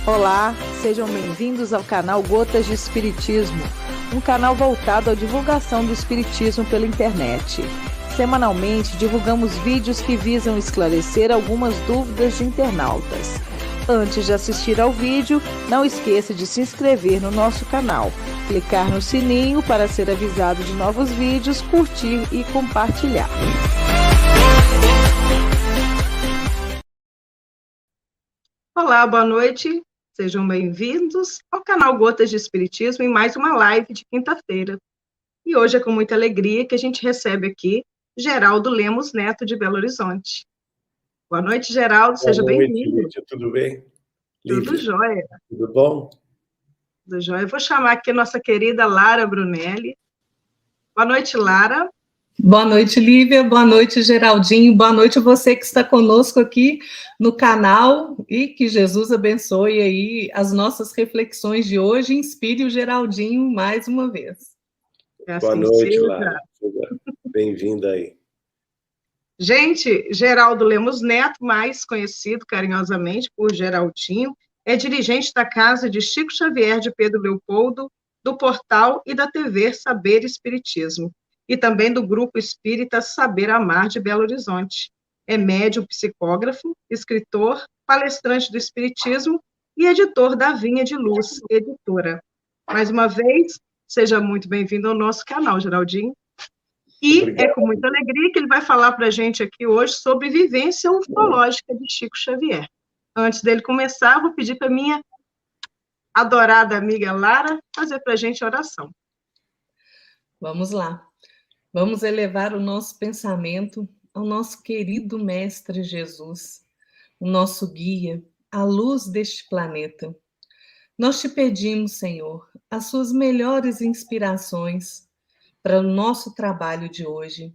Olá, sejam bem-vindos ao canal Gotas de Espiritismo, um canal voltado à divulgação do Espiritismo pela internet. Semanalmente, divulgamos vídeos que visam esclarecer algumas dúvidas de internautas. Antes de assistir ao vídeo, não esqueça de se inscrever no nosso canal, clicar no sininho para ser avisado de novos vídeos, curtir e compartilhar. Olá, boa noite. Sejam bem-vindos ao canal Gotas de Espiritismo em mais uma live de quinta-feira. E hoje é com muita alegria que a gente recebe aqui Geraldo Lemos Neto, de Belo Horizonte. Boa noite, Geraldo, seja bem-vindo. Lídia, tudo bem? Tudo jóia. Tudo bom? Tudo jóia. Eu vou chamar aqui a nossa querida Lara Brunelli. Boa noite, Lara. Boa noite, Lívia. Boa noite, Geraldinho. Boa noite a você que está conosco aqui no canal e que Jesus abençoe aí as nossas reflexões de hoje e inspire o Geraldinho mais uma vez. Boa noite, Lara. Bem-vinda aí. Gente, Geraldo Lemos Neto, mais conhecido carinhosamente por Geraldinho, é dirigente da Casa de Chico Xavier de Pedro Leopoldo, do portal e da TV Saber Espiritismo, e também do Grupo Espírita Saber Amar de Belo Horizonte. É médium psicógrafo, escritor, palestrante do Espiritismo e editor da Vinha de Luz, editora. Mais uma vez, seja muito bem-vindo ao nosso canal, Geraldinho. E obrigado. É com muita alegria que ele vai falar para a gente aqui hoje sobre vivência ufológica de Chico Xavier. Antes dele começar, vou pedir para minha adorada amiga Lara fazer para a gente a oração. Vamos lá. Vamos elevar o nosso pensamento ao nosso querido Mestre Jesus, o nosso guia, a luz deste planeta. Nós te pedimos, Senhor, as suas melhores inspirações para o nosso trabalho de hoje.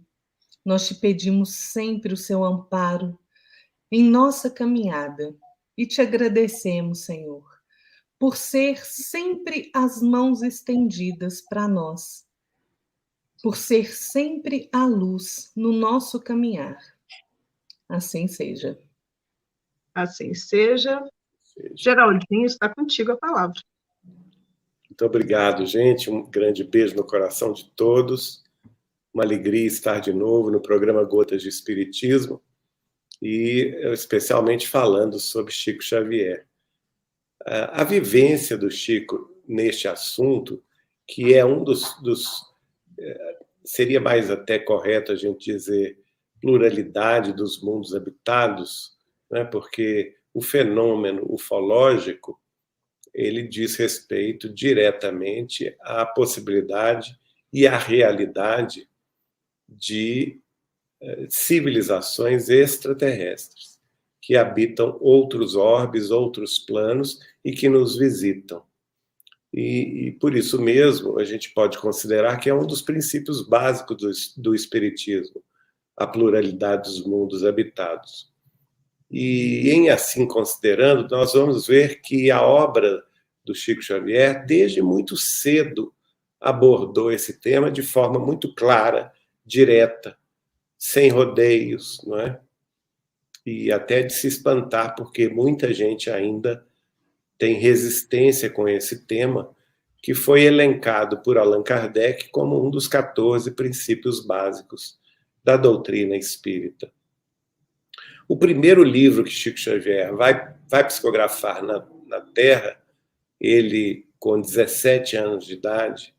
Nós te pedimos sempre o seu amparo em nossa caminhada e te agradecemos, Senhor, por ser sempre as mãos estendidas para nós, por ser sempre a luz no nosso caminhar. Assim seja. Assim seja. Geraldinho, está contigo a palavra. Muito obrigado, gente. Um grande beijo no coração de todos. Uma alegria estar de novo no programa Gotas de Espiritismo e especialmente falando sobre Chico Xavier. A vivência do Chico neste assunto, que é um seria mais até correto a gente dizer pluralidade dos mundos habitados, né? Porque o fenômeno ufológico ele diz respeito diretamente à possibilidade e à realidade de civilizações extraterrestres que habitam outros orbes, outros planos e que nos visitam. E por isso mesmo a gente pode considerar que é um dos princípios básicos do Espiritismo, a pluralidade dos mundos habitados. E em assim considerando, nós vamos ver que a obra do Chico Xavier, desde muito cedo, abordou esse tema de forma muito clara, direta, sem rodeios, não é? E até de se espantar, porque muita gente ainda tem resistência com esse tema, que foi elencado por Allan Kardec como um dos 14 princípios básicos da doutrina espírita. O primeiro livro que Chico Xavier vai psicografar na Terra, ele com 17 anos de idade,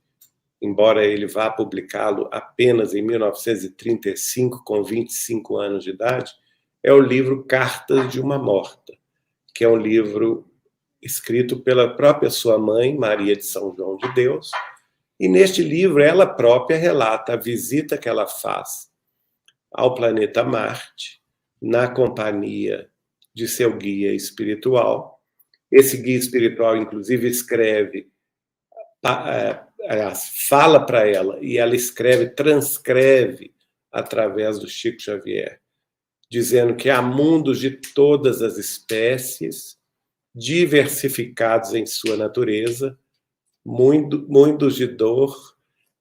embora ele vá publicá-lo apenas em 1935, com 25 anos de idade, é o livro Cartas de uma Morta, que é um livro escrito pela própria sua mãe, Maria de São João de Deus, e neste livro ela própria relata a visita que ela faz ao planeta Marte, na companhia de seu guia espiritual. Esse guia espiritual, inclusive, escreve, fala para ela, e ela transcreve através do Chico Xavier, dizendo que há mundos de todas as espécies, diversificados em sua natureza, mundos de dor,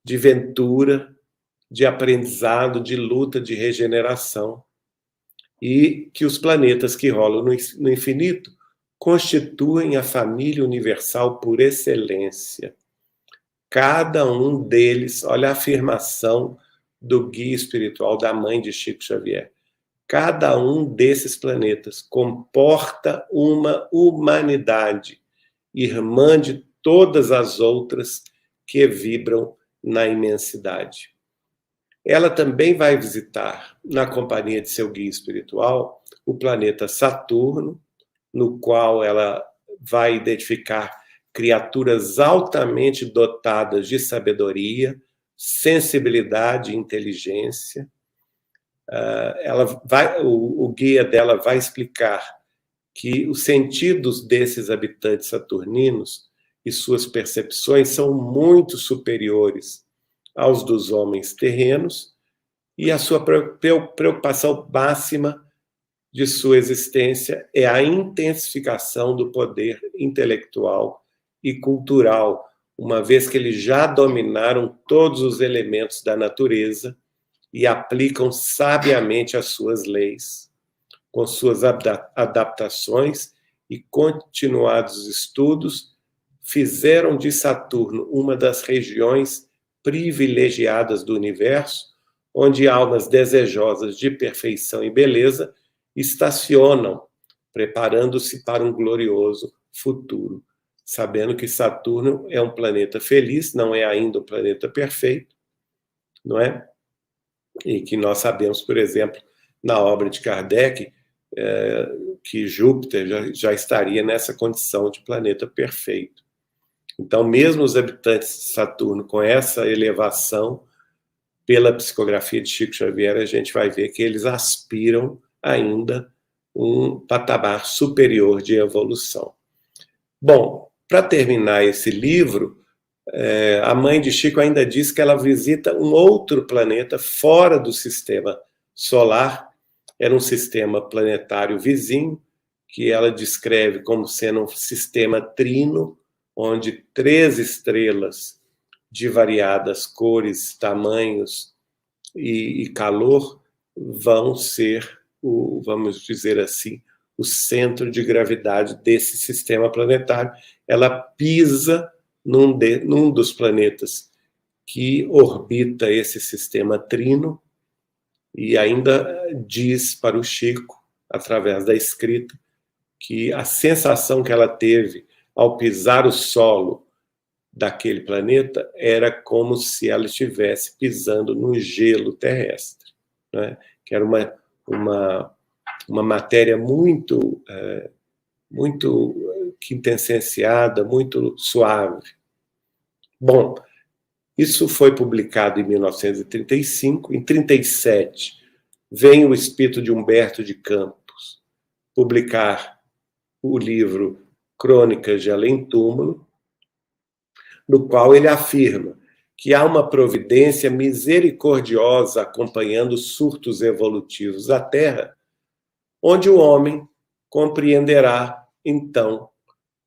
de ventura, de aprendizado, de luta, de regeneração, e que os planetas que rolam no infinito constituem a família universal por excelência. Cada um deles, olha a afirmação do guia espiritual da mãe de Chico Xavier, cada um desses planetas comporta uma humanidade, irmã de todas as outras que vibram na imensidade. Ela também vai visitar, na companhia de seu guia espiritual, o planeta Saturno, no qual ela vai identificar criaturas altamente dotadas de sabedoria, sensibilidade e inteligência. O guia dela vai explicar que os sentidos desses habitantes saturninos e suas percepções são muito superiores aos dos homens terrenos, e a sua preocupação máxima de sua existência é a intensificação do poder intelectual e cultural, uma vez que eles já dominaram todos os elementos da natureza e aplicam sabiamente as suas leis, com suas adaptações e continuados estudos, fizeram de Saturno uma das regiões privilegiadas do universo, onde almas desejosas de perfeição e beleza estacionam, preparando-se para um glorioso futuro, sabendo que Saturno é um planeta feliz, não é ainda um planeta perfeito, não é? E que nós sabemos, por exemplo, na obra de Kardec, que Júpiter já estaria nessa condição de planeta perfeito. Então, mesmo os habitantes de Saturno, com essa elevação, pela psicografia de Chico Xavier, a gente vai ver que eles aspiram ainda um patamar superior de evolução. Bom, para terminar esse livro, a mãe de Chico ainda diz que ela visita um outro planeta fora do sistema solar, era um sistema planetário vizinho, que ela descreve como sendo um sistema trino, onde 3 estrelas de variadas cores, tamanhos e calor vão ser, vamos dizer assim, o centro de gravidade desse sistema planetário. Ela pisa num dos planetas que orbita esse sistema trino e ainda diz para o Chico, através da escrita, que a sensação que ela teve ao pisar o solo daquele planeta era como se ela estivesse pisando no gelo terrestre, né? Que era uma matéria muito quintessenciada, muito suave. Bom, isso foi publicado em 1935. Em 1937, vem o espírito de Humberto de Campos publicar o livro Crônicas de Além-Túmulo, no qual ele afirma que há uma providência misericordiosa acompanhando os surtos evolutivos da Terra, onde o homem compreenderá, então,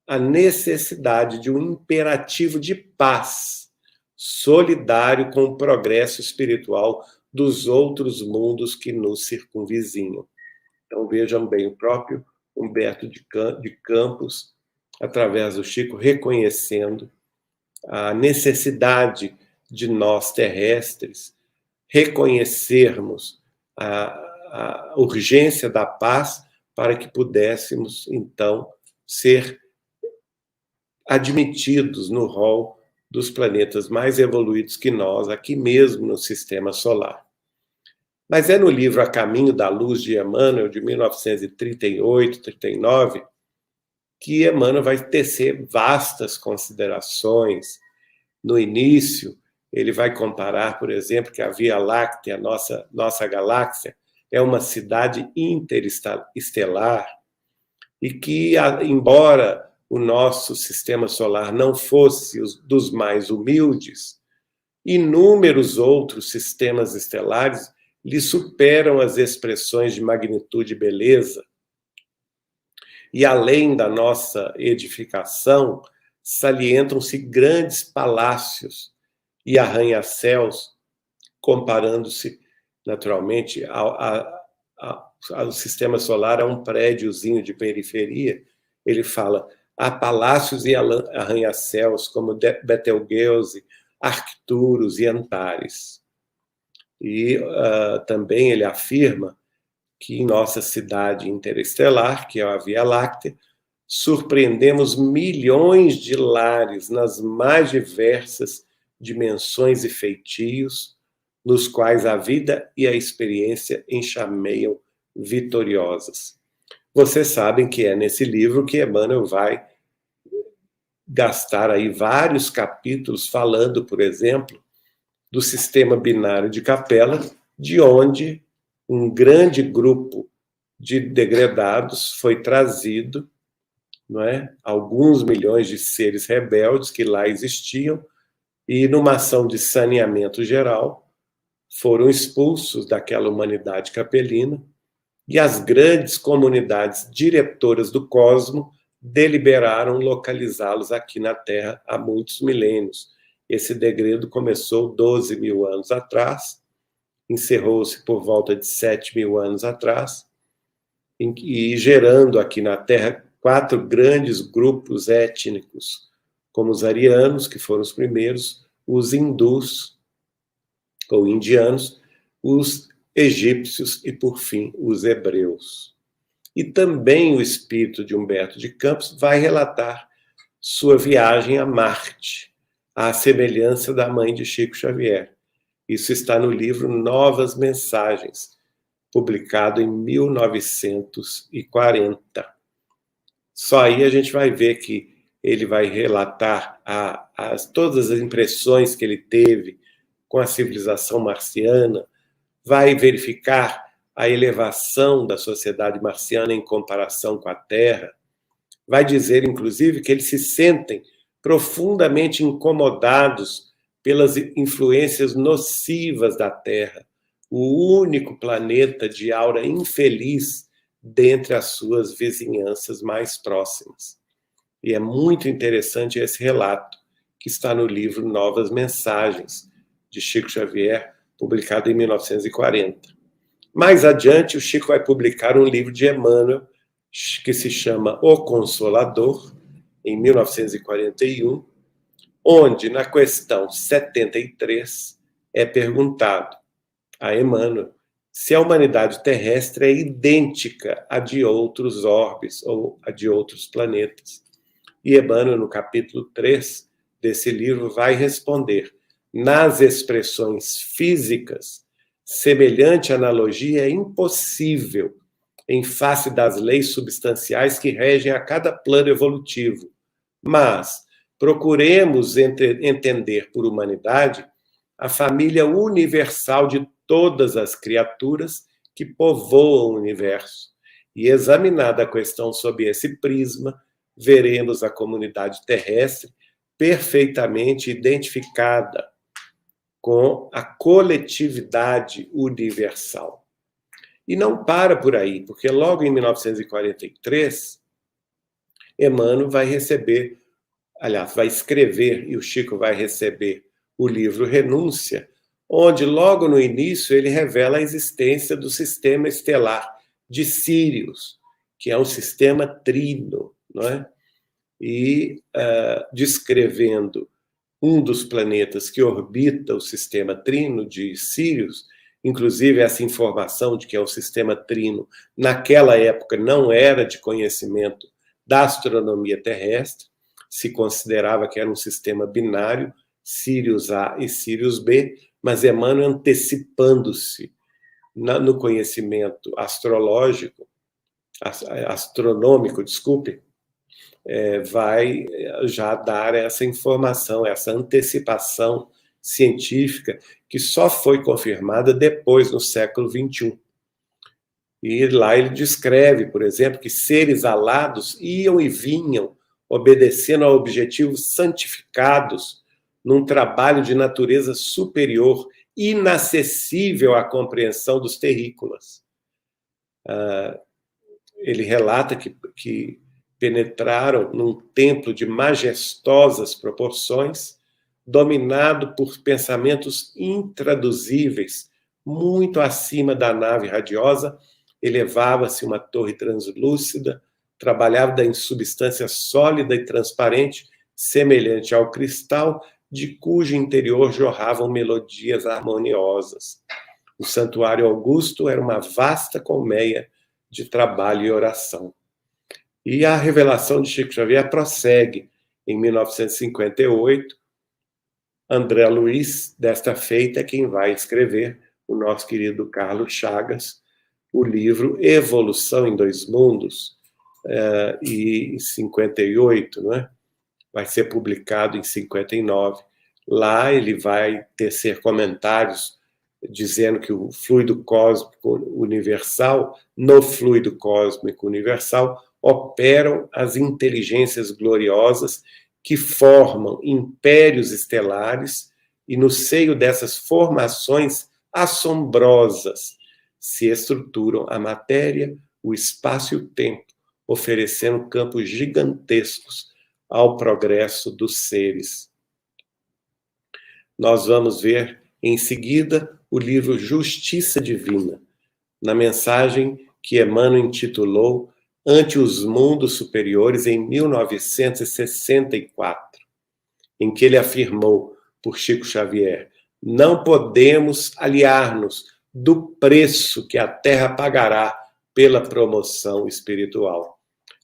a necessidade de um imperativo de paz, solidário com o progresso espiritual dos outros mundos que nos circunvizinham. Então, vejam bem, o próprio Humberto de Campos, através do Chico, reconhecendo a necessidade de nós terrestres reconhecermos a urgência da paz para que pudéssemos, então, ser admitidos no rol dos planetas mais evoluídos que nós, aqui mesmo no Sistema Solar. Mas é no livro A Caminho da Luz de Emmanuel, de 1938, 39, que Emmanuel vai tecer vastas considerações. No início, ele vai comparar, por exemplo, que a Via Láctea, nossa galáxia, é uma cidade interestelar e que, embora o nosso sistema solar não fosse dos mais humildes, inúmeros outros sistemas estelares lhe superam as expressões de magnitude e beleza. E além da nossa edificação, salientam-se grandes palácios e arranha-céus, comparando-se, naturalmente, ao sistema solar a um prédiozinho de periferia, ele fala: há palácios e arranha-céus como Betelgeuse, Arcturus e Antares. E também ele afirma que em nossa cidade interestelar, que é a Via Láctea, surpreendemos milhões de lares nas mais diversas dimensões e feitios, nos quais a vida e a experiência enxameiam vitoriosas. Vocês sabem que é nesse livro que Emmanuel vai gastar aí vários capítulos falando, por exemplo, do sistema binário de Capela, de onde um grande grupo de degredados foi trazido, não é? Alguns milhões de seres rebeldes que lá existiam, e numa ação de saneamento geral, foram expulsos daquela humanidade capelina, e as grandes comunidades diretoras do cosmo deliberaram localizá-los aqui na Terra há muitos milênios. Esse degredo começou 12 mil anos atrás, encerrou-se por volta de 7 mil anos atrás, e gerando aqui na Terra 4 grandes grupos étnicos, como os arianos, que foram os primeiros, os hindus, ou indianos, os egípcios e, por fim, os hebreus. E também o espírito de Humberto de Campos vai relatar sua viagem a Marte, à semelhança da mãe de Chico Xavier. Isso está no livro Novas Mensagens, publicado em 1940. Só aí a gente vai ver que ele vai relatar todas as impressões que ele teve com a civilização marciana, vai verificar a elevação da sociedade marciana em comparação com a Terra, vai dizer, inclusive, que eles se sentem profundamente incomodados pelas influências nocivas da Terra, o único planeta de aura infeliz dentre as suas vizinhanças mais próximas. E é muito interessante esse relato, que está no livro Novas Mensagens, de Chico Xavier, publicado em 1940. Mais adiante, o Chico vai publicar um livro de Emmanuel, que se chama O Consolador, em 1941, onde, na questão 73, é perguntado a Emmanuel se a humanidade terrestre é idêntica à de outros orbes ou a de outros planetas. E Emmanuel, no capítulo 3 desse livro, vai responder: nas expressões físicas, semelhante analogia é impossível em face das leis substanciais que regem a cada plano evolutivo. Mas procuremos entender por humanidade a família universal de todas as criaturas que povoam o universo. E examinada a questão sob esse prisma, veremos a comunidade terrestre perfeitamente identificada com a coletividade universal. E não para por aí, porque logo em 1943, Emmanuel vai escrever, e o Chico vai receber o livro Renúncia, onde logo no início ele revela a existência do sistema estelar de Sírius, que é um sistema trino, não é? E descrevendo um dos planetas que orbita o sistema trino de Sírius, inclusive essa informação de que é o sistema trino, naquela época não era de conhecimento da astronomia terrestre, se considerava que era um sistema binário, Sírius A e Sírius B, mas Emmanuel, antecipando-se no conhecimento astronômico, vai já dar essa informação, essa antecipação científica que só foi confirmada depois, no século XXI. E lá ele descreve, por exemplo, que seres alados iam e vinham, obedecendo a objetivos santificados, num trabalho de natureza superior, inacessível à compreensão dos terrícolas. Ele relata que penetraram num templo de majestosas proporções, dominado por pensamentos intraduzíveis. Muito acima da nave radiosa, elevava-se uma torre translúcida, trabalhava em substância sólida e transparente, semelhante ao cristal, de cujo interior jorravam melodias harmoniosas. O Santuário Augusto era uma vasta colmeia de trabalho e oração. E a revelação de Chico Xavier prossegue. Em 1958, André Luiz, desta feita, é quem vai escrever, o nosso querido Carlos Chagas, o livro Evolução em Dois Mundos, e em 58, né? Vai ser publicado em 59. Lá ele vai tecer comentários dizendo que o fluido cósmico universal, no fluido cósmico universal, operam as inteligências gloriosas que formam impérios estelares e no seio dessas formações assombrosas se estruturam a matéria, o espaço e o tempo, oferecendo campos gigantescos ao progresso dos seres. Nós vamos ver em seguida o livro Justiça Divina, na mensagem que Emmanuel intitulou Ante os Mundos Superiores, em 1964, em que ele afirmou, por Chico Xavier, não podemos aliar-nos do preço que a Terra pagará pela promoção espiritual.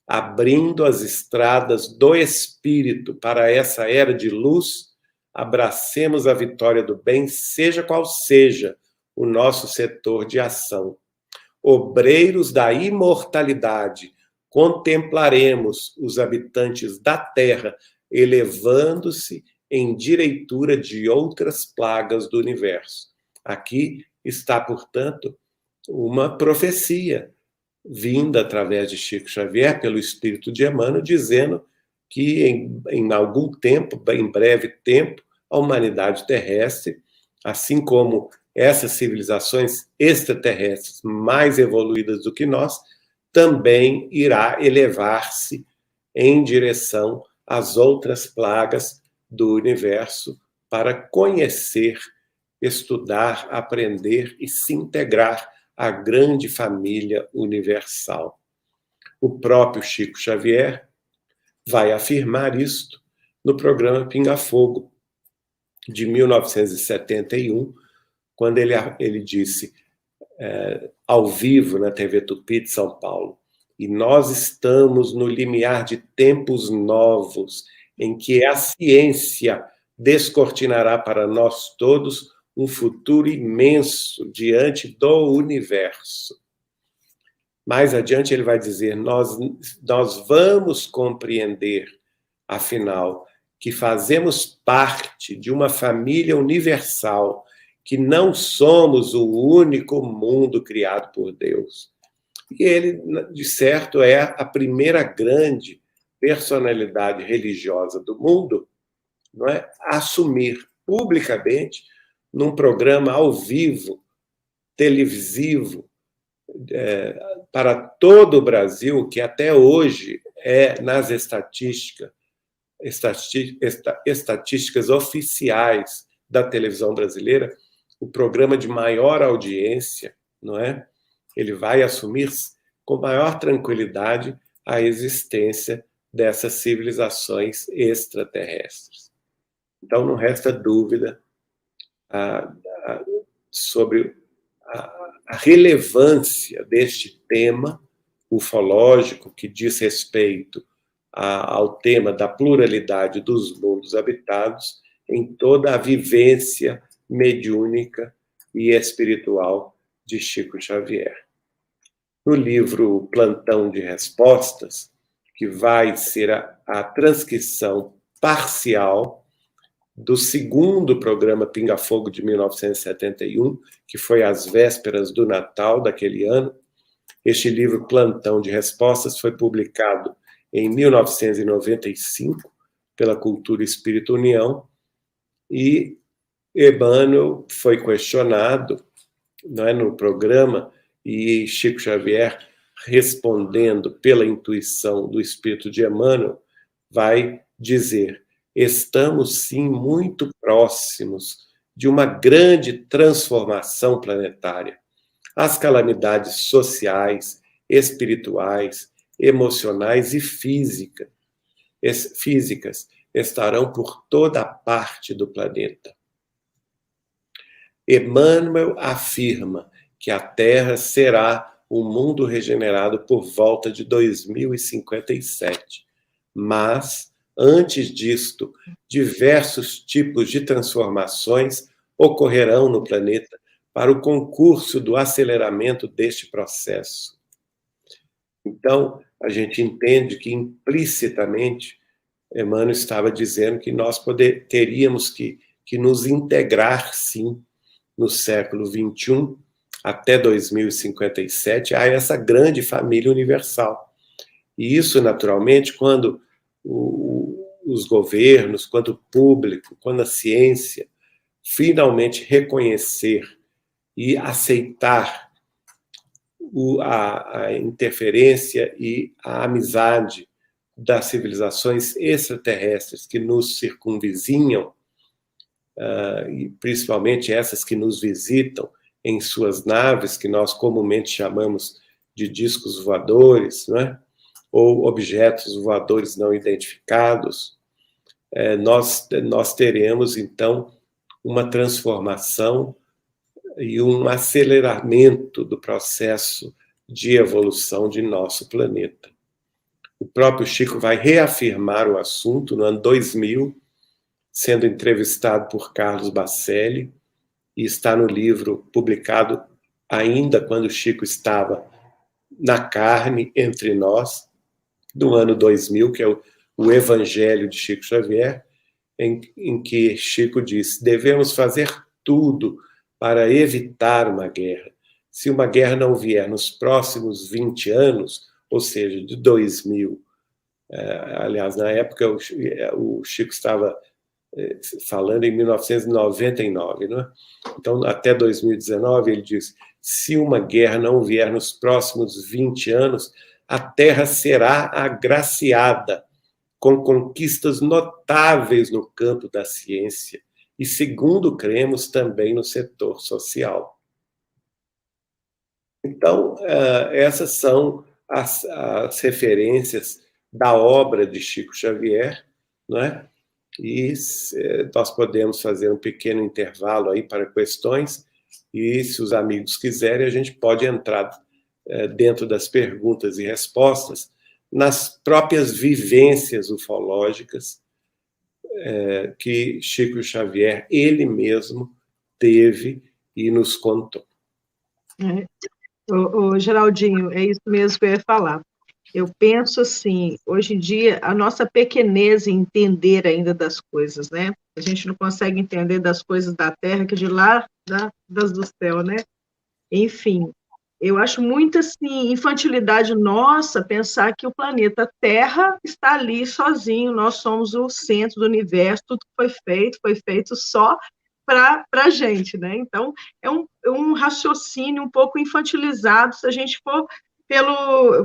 Abrindo as estradas do Espírito para essa era de luz, abracemos a vitória do bem, seja qual seja o nosso setor de ação. Obreiros da imortalidade, contemplaremos os habitantes da terra elevando-se em direitura de outras plagas do universo. Aqui está, portanto, uma profecia vinda através de Chico Xavier pelo Espírito de Emmanuel, dizendo que em algum tempo, em breve tempo, a humanidade terrestre, assim como essas civilizações extraterrestres mais evoluídas do que nós, também irá elevar-se em direção às outras plagas do universo para conhecer, estudar, aprender e se integrar à grande família universal. O próprio Chico Xavier vai afirmar isto no programa Pinga Fogo, de 1971, quando ele disse, ao vivo na TV Tupi de São Paulo, e nós estamos no limiar de tempos novos, em que a ciência descortinará para nós todos um futuro imenso diante do universo. Mais adiante ele vai dizer, nós vamos compreender, afinal, que fazemos parte de uma família universal, que não somos o único mundo criado por Deus. E ele, de certo, é a primeira grande personalidade religiosa do mundo, não é, a assumir publicamente, num programa ao vivo, televisivo, para todo o Brasil, que até hoje é nas estatísticas oficiais da televisão brasileira, o programa de maior audiência, não é? Ele vai assumir com maior tranquilidade a existência dessas civilizações extraterrestres. Então, não resta dúvida sobre a relevância deste tema ufológico que diz respeito ao tema da pluralidade dos mundos habitados em toda a vivência mediúnica e espiritual de Chico Xavier. No livro Plantão de Respostas, que vai ser a transcrição parcial do segundo programa Pinga Fogo de 1971, que foi às vésperas do Natal daquele ano. Este livro Plantão de Respostas foi publicado em 1995 pela Cultura Espírita União, e Emmanuel foi questionado, não é, no programa, e Chico Xavier, respondendo pela intuição do Espírito de Emmanuel, vai dizer: estamos sim muito próximos de uma grande transformação planetária. As calamidades sociais, espirituais, emocionais e físicas estarão por toda parte do planeta. Emmanuel afirma que a Terra será um mundo regenerado por volta de 2057. Mas, antes disto, diversos tipos de transformações ocorrerão no planeta para o concurso do aceleramento deste processo. Então, a gente entende que implicitamente Emmanuel estava dizendo que nós teríamos que nos integrar, sim, no século XXI, até 2057, a essa grande família universal. E isso, naturalmente, quando os governos, quando o público, quando a ciência finalmente reconhecer e aceitar a interferência e a amizade das civilizações extraterrestres que nos circunvizinham, e principalmente essas que nos visitam em suas naves, que nós comumente chamamos de discos voadores, né? Ou objetos voadores não identificados, nós teremos, então, uma transformação e um aceleramento do processo de evolução de nosso planeta. O próprio Chico vai reafirmar o assunto no ano 2000, sendo entrevistado por Carlos Bacelli, e está no livro publicado ainda quando o Chico estava na carne entre nós, do ano 2000, que é o Evangelho de Chico Xavier, em que Chico diz: devemos fazer tudo para evitar uma guerra. Se uma guerra não vier nos próximos 20 anos, ou seja, de 2000, aliás, na época o Chico estava falando em 1999, não é? Então, até 2019, ele diz: se uma guerra não vier nos próximos 20 anos, a Terra será agraciada com conquistas notáveis no campo da ciência e, segundo cremos, também no setor social. Então, essas são as referências da obra de Chico Xavier, não é? E nós podemos fazer um pequeno intervalo aí para questões, e se os amigos quiserem, a gente pode entrar dentro das perguntas e respostas nas próprias vivências ufológicas que Chico Xavier, ele mesmo, teve e nos contou. Geraldinho, é isso mesmo que eu ia falar. Eu penso assim, hoje em dia, a nossa pequenez em entender ainda das coisas, né? A gente não consegue entender das coisas da Terra, que de lá, das do céu, né? Enfim, eu acho muito, assim, infantilidade nossa pensar que o planeta Terra está ali sozinho, nós somos o centro do universo, tudo que foi feito só para a gente, né? Então, é um raciocínio um pouco infantilizado se a gente for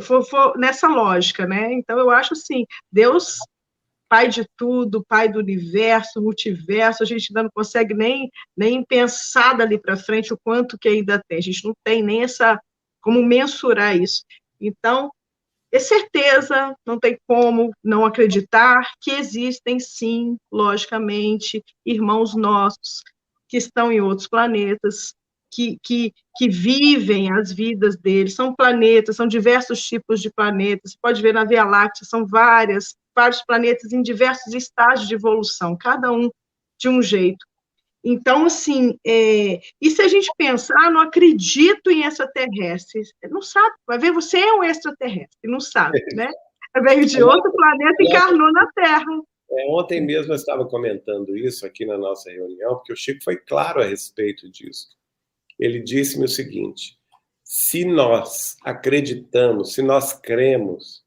for nessa lógica, né? Então, eu acho assim, Deus, Pai de tudo, Pai do universo, multiverso, a gente ainda não consegue nem pensar dali para frente o quanto que ainda tem, a gente não tem nem como mensurar isso. Então, é certeza, não tem como não acreditar que existem, sim, logicamente, irmãos nossos que estão em outros planetas, que vivem as vidas deles, são planetas, são diversos tipos de planetas, você pode ver na Via Láctea, são vários planetas em diversos estágios de evolução, cada um de um jeito. Então, assim, e se a gente pensar, não acredito em extraterrestres, não sabe, vai ver, você é um extraterrestre, não sabe, né? Veio de outro planeta e encarnou na Terra. Ontem mesmo eu estava comentando isso aqui na nossa reunião, porque o Chico foi claro a respeito disso. Ele disse-me o seguinte: se nós acreditamos, se nós cremos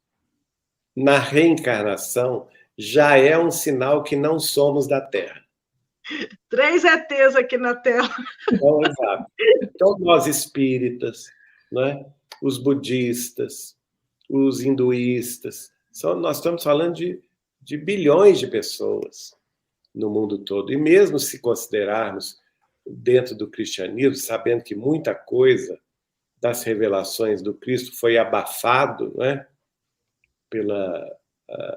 na reencarnação, já é um sinal que não somos da Terra. 3 ETs aqui na Terra. Então, exato. Então, nós espíritas, né? Os budistas, os hinduístas, nós estamos falando de bilhões de pessoas no mundo todo. E mesmo se considerarmos dentro do cristianismo, sabendo que muita coisa das revelações do Cristo foi abafado, né? pela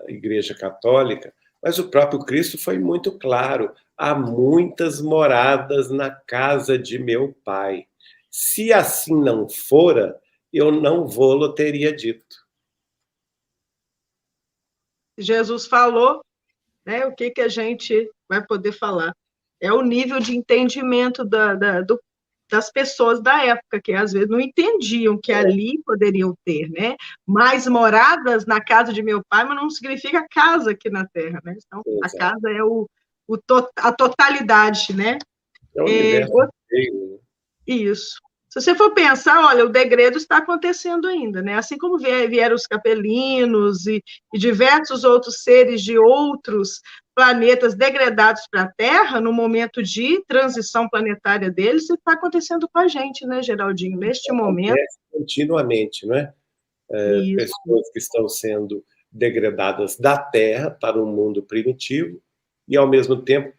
Igreja Católica, mas o próprio Cristo foi muito claro: há muitas moradas na casa de meu Pai. Se assim não fora, eu não vou-lo teria dito. Jesus falou, né? O que a gente vai poder falar? É o nível de entendimento das pessoas da época, que às vezes não entendiam que ali poderiam ter, né? Mais moradas na casa de meu pai, mas não significa casa aqui na Terra, né? Então, a casa é a totalidade, né? É o universo inteiro. Isso. Se você for pensar, olha, o degredo está acontecendo ainda, né? Assim como vieram os capelinos e diversos outros seres de outros planetas degradados para a Terra, no momento de transição planetária deles, isso está acontecendo com a gente, né, Geraldinho? Neste momento. Acontece continuamente, não é? Pessoas que estão sendo degradadas da Terra para um mundo primitivo e, ao mesmo tempo,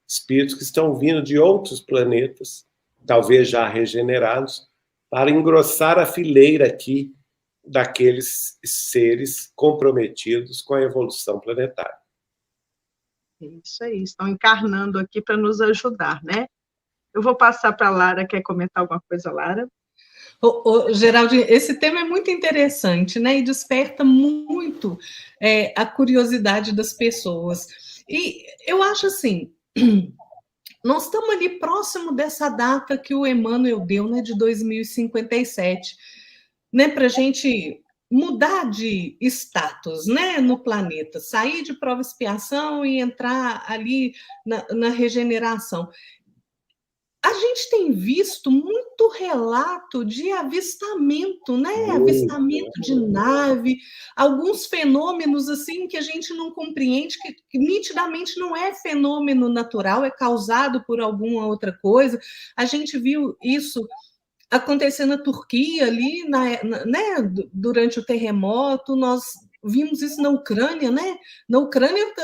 espíritos que estão vindo de outros planetas, talvez já regenerados, para engrossar a fileira aqui daqueles seres comprometidos com a evolução planetária. Isso aí, estão encarnando aqui para nos ajudar, né? Eu vou passar para a Lara. Quer comentar alguma coisa, Lara? Geraldinho, esse tema é muito interessante, né? E desperta muito a curiosidade das pessoas. E eu acho assim, nós estamos ali próximo dessa data que o Emmanuel deu, né, de 2057, né, para a gente mudar de status, né, no planeta, sair de prova e expiação e entrar ali na regeneração. A gente tem visto muito relato de avistamento, né? Avistamento de nave, alguns fenômenos assim que a gente não compreende, que nitidamente não é fenômeno natural, é causado por alguma outra coisa. A gente viu isso acontecer na Turquia ali, né? Durante o terremoto, nós vimos isso na Ucrânia, né? Na Ucrânia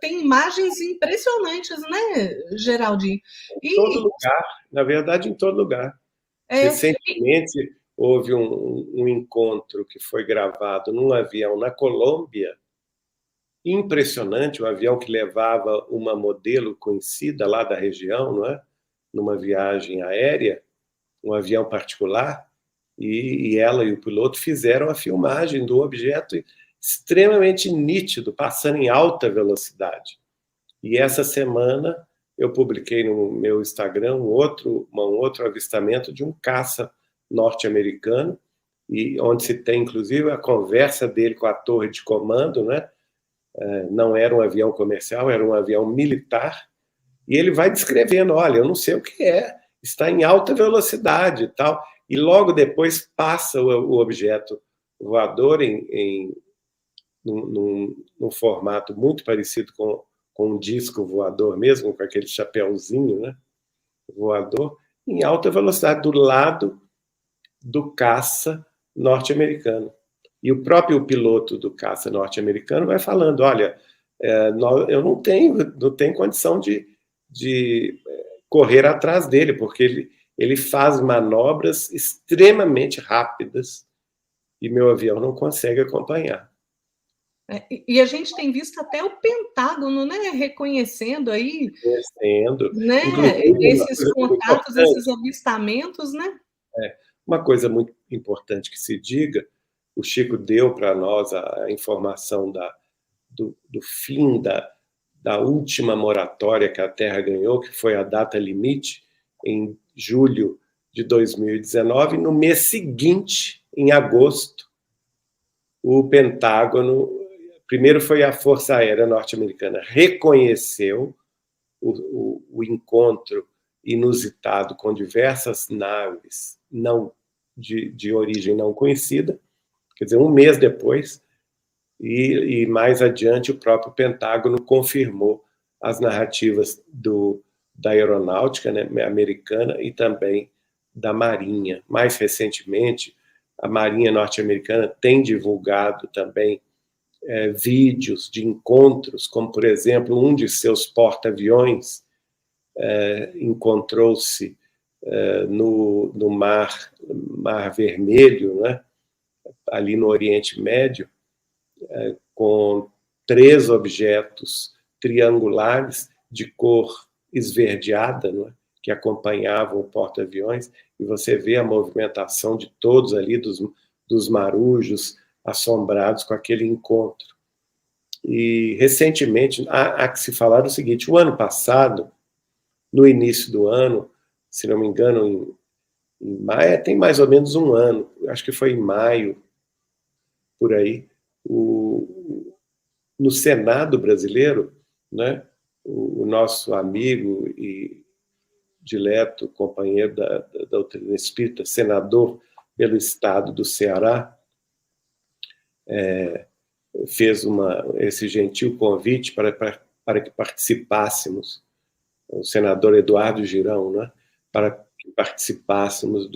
tem imagens impressionantes, né, Geraldinho? Em todo lugar, na verdade, em todo lugar. Recentemente, houve um encontro que foi gravado num avião na Colômbia, impressionante, um avião que levava uma modelo conhecida lá da região, não é? Numa viagem aérea, um avião particular, e ela e o piloto fizeram a filmagem do objeto extremamente nítido, passando em alta velocidade. E essa semana eu publiquei no meu Instagram um outro avistamento de um caça norte-americano, e onde se tem, inclusive, a conversa dele com a torre de comando, né? Não era um avião comercial, era um avião militar, e ele vai descrevendo, olha, eu não sei o que é, está em alta velocidade e tal, e logo depois passa o objeto voador num formato muito parecido com um disco voador mesmo, com aquele chapéuzinho, né, voador, em alta velocidade, do lado do caça norte-americano. E o próprio piloto do caça norte-americano vai falando, olha, eu não tenho condição de correr atrás dele, porque ele faz manobras extremamente rápidas e meu avião não consegue acompanhar. E a gente tem visto até o Pentágono, né, reconhecendo aí, né, esses contatos, esses avistamentos, né? Uma coisa muito importante que se diga, o Chico deu para nós a informação do fim da última moratória que a Terra ganhou, que foi a data limite, em julho de 2019. No mês seguinte, em agosto, o Pentágono, primeiro foi a Força Aérea Norte-Americana, reconheceu o encontro inusitado com diversas naves de origem não conhecida, quer dizer, um mês depois, e mais adiante o próprio Pentágono confirmou as narrativas da aeronáutica, né, americana e também da Marinha. Mais recentemente, a Marinha norte-americana tem divulgado também vídeos de encontros, como, por exemplo, um de seus porta-aviões encontrou-se no Mar Vermelho, né, ali no Oriente Médio, com 3 objetos triangulares de cor esverdeada, não é? Que acompanhavam o porta-aviões, e você vê a movimentação de todos ali, dos marujos, assombrados com aquele encontro. E, recentemente, há que se falar o seguinte: o ano passado, no início do ano, se não me engano, em maio, tem mais ou menos um ano, acho que foi em maio, por aí, no Senado brasileiro, né, o nosso amigo e dileto companheiro da doutrina espírita, senador pelo estado do Ceará, fez esse gentil convite para que participássemos, o senador Eduardo Girão, né, para que participássemos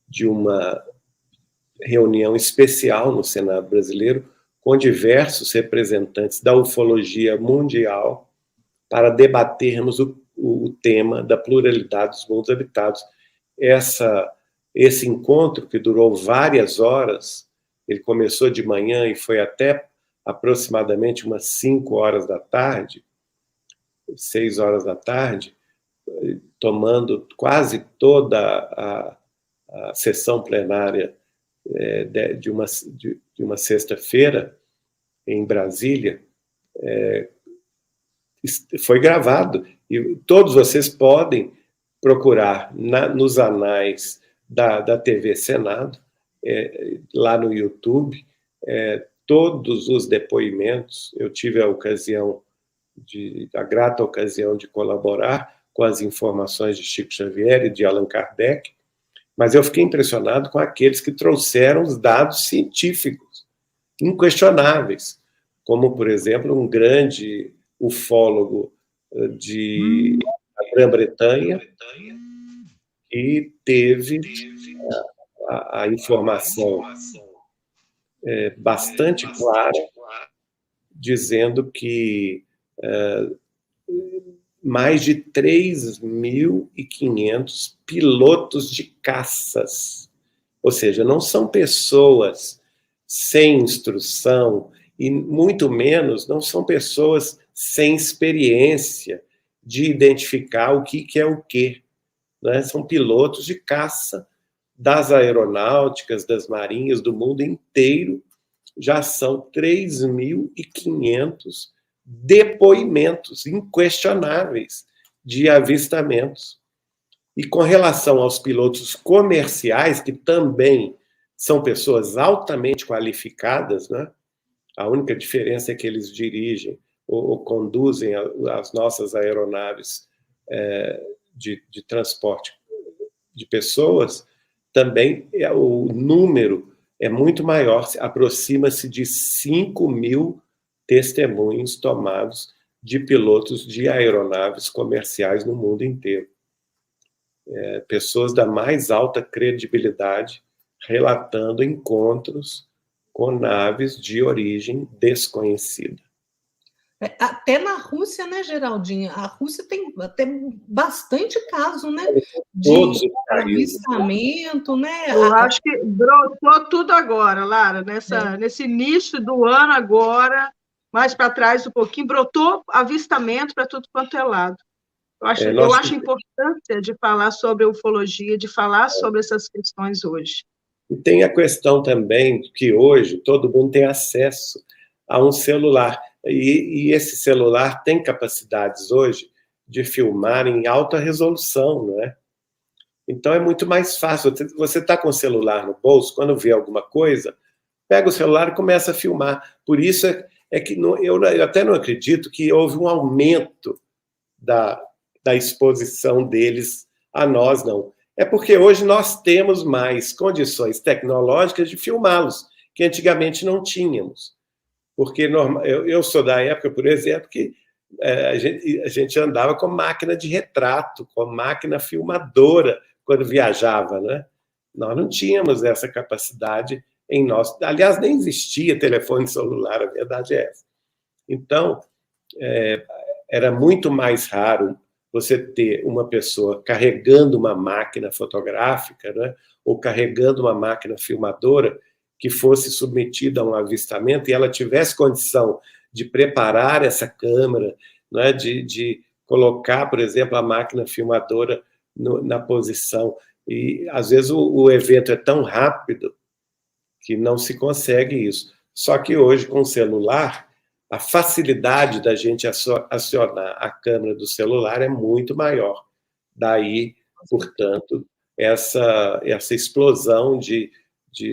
de uma reunião especial no Senado brasileiro com diversos representantes da ufologia mundial para debatermos o tema da pluralidade dos mundos habitados. Esse encontro, que durou várias horas, ele começou de manhã e foi até aproximadamente umas 5 horas da tarde, 6 horas da tarde, tomando quase toda a sessão plenária de uma sexta-feira em Brasília, foi gravado, e todos vocês podem procurar nos anais da TV Senado, lá no YouTube, todos os depoimentos. Eu tive a grata ocasião de colaborar com as informações de Chico Xavier e de Allan Kardec, mas eu fiquei impressionado com aqueles que trouxeram os dados científicos inquestionáveis, como, por exemplo, um grande ufólogo da Grã-Bretanha, que teve a informação bastante clara, dizendo que mais de 3.500 pilotos de caças, ou seja, não são pessoas sem instrução, e muito menos não são pessoas sem experiência de identificar o que é o quê, né? São pilotos de caça das aeronáuticas, das marinhas, do mundo inteiro. Já são 3.500 depoimentos inquestionáveis de avistamentos. E com relação aos pilotos comerciais, que também são pessoas altamente qualificadas, né? A única diferença é que eles dirigem ou conduzem as nossas aeronaves de transporte de pessoas, também o número é muito maior, aproxima-se de 5.000 testemunhos tomados de pilotos de aeronaves comerciais no mundo inteiro. Pessoas da mais alta credibilidade relatando encontros com naves de origem desconhecida. Até na Rússia, né, Geraldinho? A Rússia tem até bastante caso, né? De avistamento, né? Eu acho que brotou tudo agora, Lara, nesse início do ano agora, mais para trás um pouquinho, brotou avistamento para tudo quanto é lado. Eu acho a importância de falar sobre ufologia, de falar sobre essas questões hoje. E tem a questão também que hoje todo mundo tem acesso a um celular. E esse celular tem capacidades hoje de filmar em alta resolução, não é? Então é muito mais fácil. Você está com o celular no bolso, quando vê alguma coisa, pega o celular e começa a filmar. Por isso que eu até não acredito que houve um aumento da exposição deles a nós, não. É porque hoje nós temos mais condições tecnológicas de filmá-los, que antigamente não tínhamos. Porque eu sou da época, por exemplo, que a gente andava com máquina de retrato, com máquina filmadora, quando viajava, né? Nós não tínhamos essa capacidade em nós. Aliás, nem existia telefone celular, a verdade é essa. Então, era muito mais raro você ter uma pessoa carregando uma máquina fotográfica, né? Ou carregando uma máquina filmadora, que fosse submetida a um avistamento e ela tivesse condição de preparar essa câmera, né, de colocar, por exemplo, a máquina filmadora na posição. E, às vezes, o evento é tão rápido que não se consegue isso. Só que hoje, com o celular, a facilidade da gente acionar a câmera do celular é muito maior. Daí, portanto, essa explosão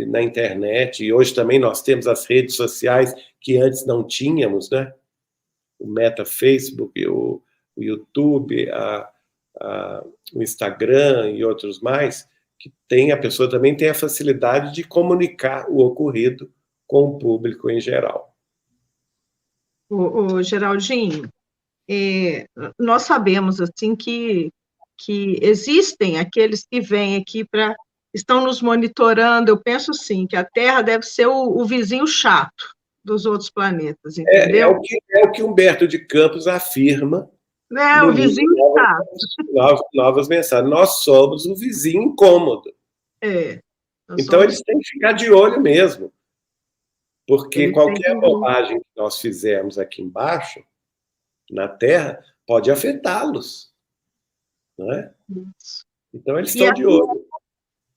na internet. E hoje também nós temos as redes sociais que antes não tínhamos, né? O Meta Facebook, o YouTube, o Instagram e outros mais, que a pessoa também tem a facilidade de comunicar o ocorrido com o público em geral. O Geraldinho, nós sabemos assim que existem aqueles que vêm aqui estão nos monitorando. Eu penso sim que a Terra deve ser o vizinho chato dos outros planetas, entendeu? É o que Humberto de Campos afirma. O vizinho chato. Novas mensagens. Nós somos o vizinho incômodo. Então eles têm que ficar de olho mesmo. Porque qualquer bobagem que nós fizermos aqui embaixo, na Terra, pode afetá-los. Não é? Então eles estão de olho.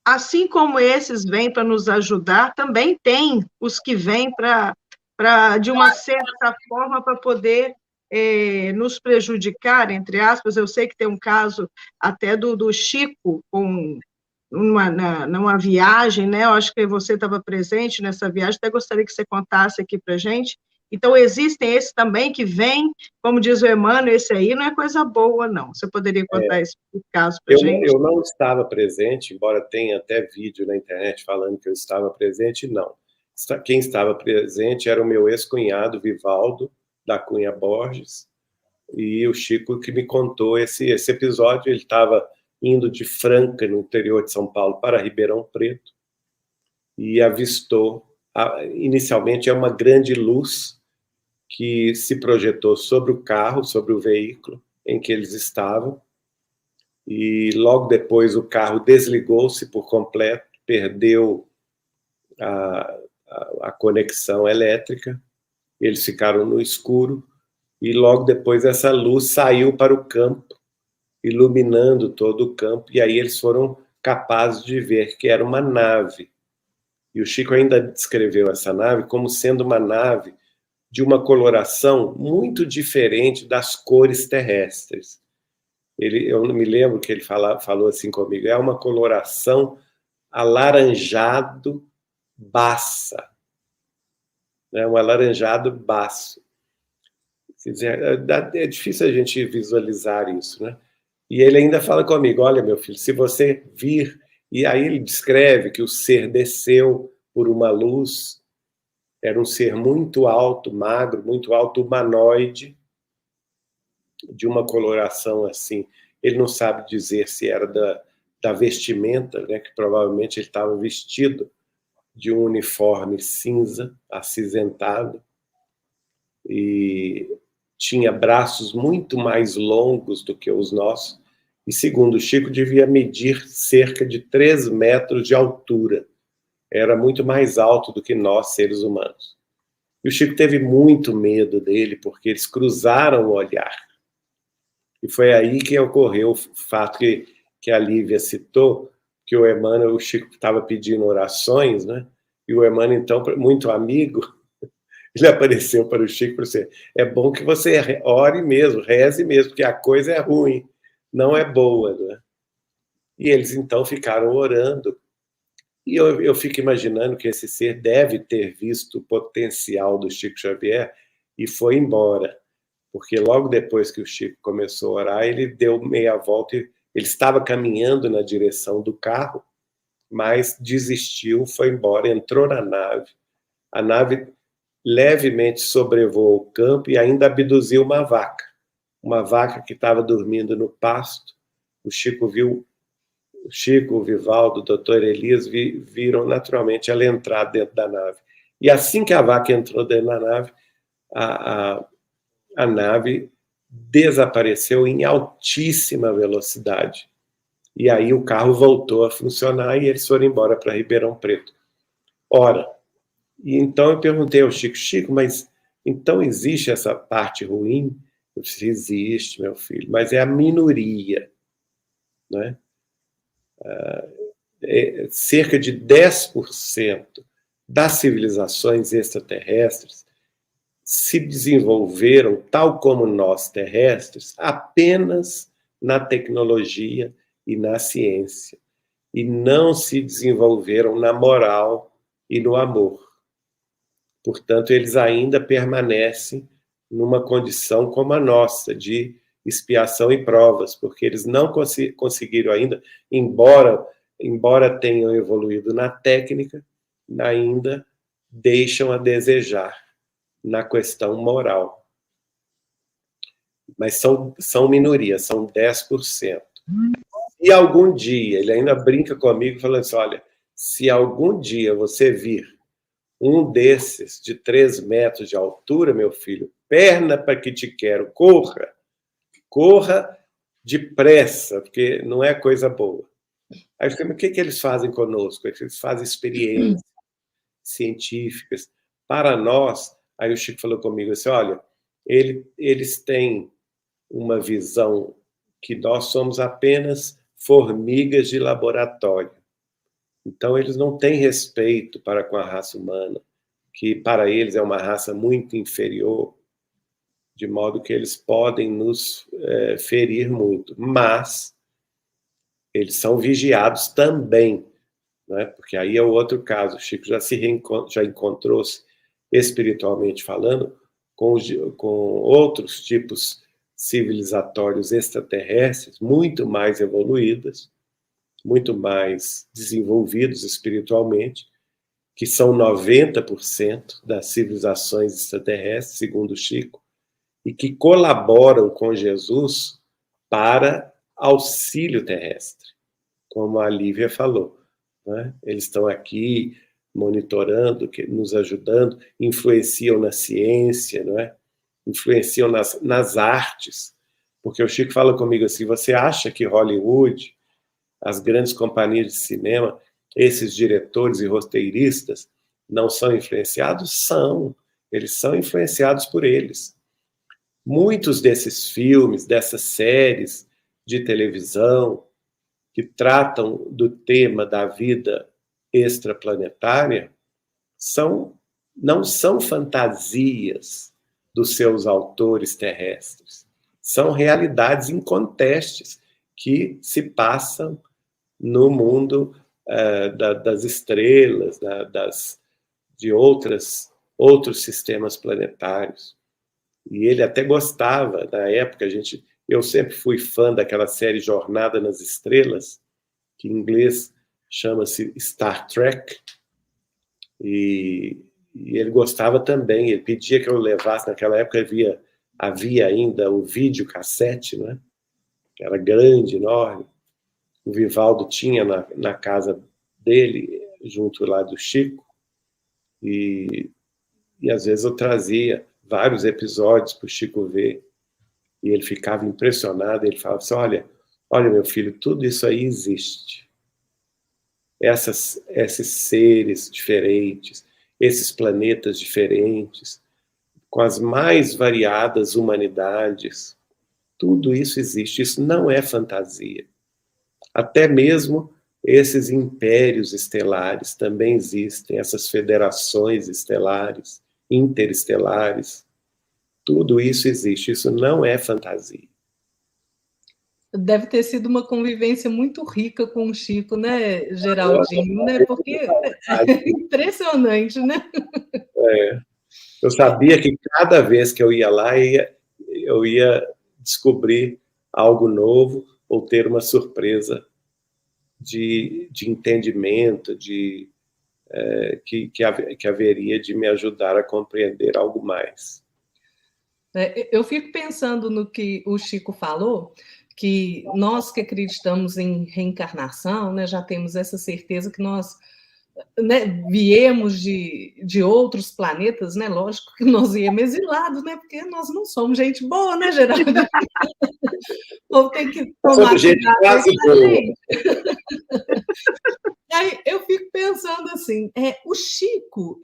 Assim como esses vêm para nos ajudar, também tem os que vêm de uma certa forma, para poder nos prejudicar, entre aspas. Eu sei que tem um caso até do Chico, numa viagem, né? Eu acho que você estava presente nessa viagem, até gostaria que você contasse aqui para a gente. Então, existem esses também que vêm, como diz o Emmanuel, esse aí não é coisa boa, não. Você poderia contar esse caso para a gente? Eu não estava presente, embora tenha até vídeo na internet falando que eu estava presente, não. Quem estava presente era o meu ex-cunhado, Vivaldo, da Cunha Borges, e o Chico que me contou esse episódio. Ele estava indo de Franca, no interior de São Paulo, para Ribeirão Preto, e avistou, inicialmente, uma grande luz que se projetou sobre o carro, sobre o veículo em que eles estavam, e logo depois o carro desligou-se por completo, perdeu a conexão elétrica, eles ficaram no escuro, e logo depois essa luz saiu para o campo, iluminando todo o campo, e aí eles foram capazes de ver que era uma nave. E o Chico ainda descreveu essa nave como sendo uma nave de uma coloração muito diferente das cores terrestres. Eu não me lembro que ele falou assim comigo, é uma coloração alaranjado baça, né? Um alaranjado baço. Quer dizer, é difícil a gente visualizar isso, né? E ele ainda fala comigo, olha, meu filho, se você vir... E aí ele descreve que o ser desceu por uma luz, era um ser muito alto, magro, muito alto, humanoide, de uma coloração assim. Ele não sabe dizer se era da vestimenta, né, que provavelmente ele estava vestido de um uniforme cinza, acinzentado, e tinha braços muito mais longos do que os nossos, e segundo o Chico, devia medir cerca de 3 metros de altura. Era muito mais alto do que nós, seres humanos. E o Chico teve muito medo dele, porque eles cruzaram o olhar. E foi aí que ocorreu o fato que a Lívia citou, que o Emmanuel, o Chico estava pedindo orações, né? E o Emmanuel, então, muito amigo, ele apareceu para o Chico e falou assim, é bom que você ore mesmo, reze mesmo, porque a coisa é ruim, não é boa, né? E eles, então, ficaram orando. E eu fico imaginando que esse ser deve ter visto o potencial do Chico Xavier e foi embora. Porque logo depois que o Chico começou a orar, ele deu meia volta, ele estava caminhando na direção do carro, mas desistiu, foi embora, entrou na nave. A nave levemente sobrevoou o campo e ainda abduziu uma vaca que estava dormindo no pasto. O Chico viu, o Vivaldo, o doutor Elias viram naturalmente ela entrar dentro da nave. E assim que a vaca entrou dentro da nave, a nave desapareceu em altíssima velocidade. E aí o carro voltou a funcionar e eles foram embora para Ribeirão Preto. Ora, E então eu perguntei ao Chico, Chico, mas então existe essa parte ruim? Eu disse, existe, meu filho, mas é a minoria, né? Cerca de 10% das civilizações extraterrestres se desenvolveram, tal como nós terrestres, apenas na tecnologia e na ciência, e não se desenvolveram na moral e no amor. Portanto, eles ainda permanecem numa condição como a nossa, de expiação e provas, porque eles não conseguiram ainda, embora tenham evoluído na técnica, ainda deixam a desejar na questão moral. Mas são minorias, são 10%. E algum dia, ele ainda brinca comigo, falando assim, olha, se algum dia você vir um desses de 3 metros de altura, meu filho, perna para que te quero, corra depressa, porque não é coisa boa. Aí eu falei, mas o que eles fazem conosco? Eles fazem experiências científicas. Para nós, aí o Chico falou comigo assim, olha, eles têm uma visão que nós somos apenas formigas de laboratório. Então, eles não têm respeito para com a raça humana, que para eles é uma raça muito inferior, de modo que eles podem nos ferir muito. Mas eles são vigiados também, né? Porque aí é o outro caso. O Chico já encontrou-se, espiritualmente falando, com outros tipos civilizatórios extraterrestres, muito mais evoluídas, muito mais desenvolvidos espiritualmente, que são 90% das civilizações extraterrestres, segundo Chico, e que colaboram com Jesus para auxílio terrestre, como a Lívia falou, né? Eles estão aqui monitorando, nos ajudando, influenciam na ciência, não é? Influenciam nas artes, porque o Chico fala comigo assim, você acha que Hollywood, as grandes companhias de cinema, esses diretores e roteiristas não são influenciados? São. Eles são influenciados por eles. Muitos desses filmes, dessas séries de televisão que tratam do tema da vida extraplanetária não são fantasias dos seus autores terrestres. São realidades incontestes que se passam no mundo das estrelas, de outros sistemas planetários. E ele até gostava, na época, eu sempre fui fã daquela série Jornada nas Estrelas, que em inglês chama-se Star Trek, e ele gostava também, ele pedia que eu levasse, naquela época havia ainda o videocassete, né? Que era grande, enorme. O Vivaldo tinha na casa dele, junto lá do Chico, e às vezes eu trazia vários episódios para o Chico ver, e ele ficava impressionado, ele falava assim, olha meu filho, tudo isso aí existe. Esses seres diferentes, esses planetas diferentes, com as mais variadas humanidades, tudo isso existe, isso não é fantasia. Até mesmo esses impérios estelares também existem, essas federações estelares, interestelares, tudo isso existe, isso não é fantasia. Deve ter sido uma convivência muito rica com o Chico, né, Geraldinho? Né? Porque é impressionante, né? Eu sabia que cada vez que eu ia lá, eu ia descobrir algo novo ou ter uma surpresa de entendimento, que haveria de me ajudar a compreender algo mais. Eu fico pensando no que o Chico falou, que nós que acreditamos em reencarnação, né, já temos essa certeza que nós, né, viemos de outros planetas, né? Lógico que nós viemos exilados, né? Porque nós não somos gente boa, né, Geraldo? Ou tem que tomar gente quase boa. Aí eu fico pensando assim, o Chico,